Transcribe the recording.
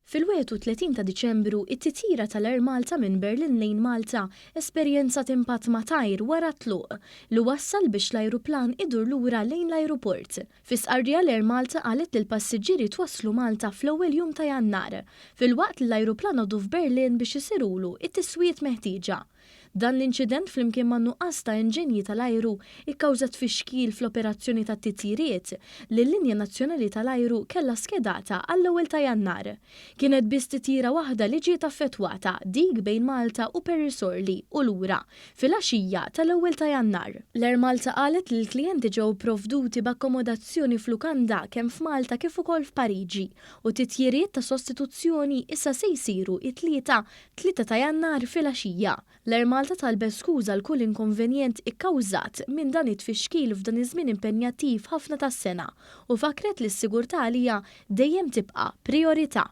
Fil-31 ta' Diċembru, it-titjira tal-Air Malta minn Berlin lejn Malta esperjenzat impatt ma' tajr wara tluq li wassal biex l-ajruplan idur lura lejn l-ajruport. Fi sqarrija l-Air Malta qalet li l-passiġġieri twasslu Malta fl-ewwel jum ta' Jannar, filwaqt li l-ajruplan għadu f'Berlin biex isirulu it-tiswiet meħtieġa. Dan l-inċident flimkien ma' nuqqas ta' inġenji tal-ajru ikkawżat fixkil fl-operazzjoni ta' titjiriet li l-linja nazzjonali tal-ajru kellha skedata għall-ewwel ta' Jannar. Kienet biss titjira waħda li ġiet affettwata dik bejn Malta u Perrisorli u lura fil-għaxija tal-ewwel ta' Jannar. L-Air Malta qalet li l-klijenti ġew provduti b'akkomodazzjoni f'lukanda kemm f'Malta kif ukoll f'Pariġi u titjiriet ta' sostituzzjoni issa se jsiru it-3 ta' Jannar fil-għaxija. L-Air Malta talbet skuża l kull inkonvenjent ikkawżat minn dan it-tfixkil f'dan iż-żmien impenjattiv ħafna tas-sena u fakret li s-sigurtà għalija dejjem tibqa' priorità.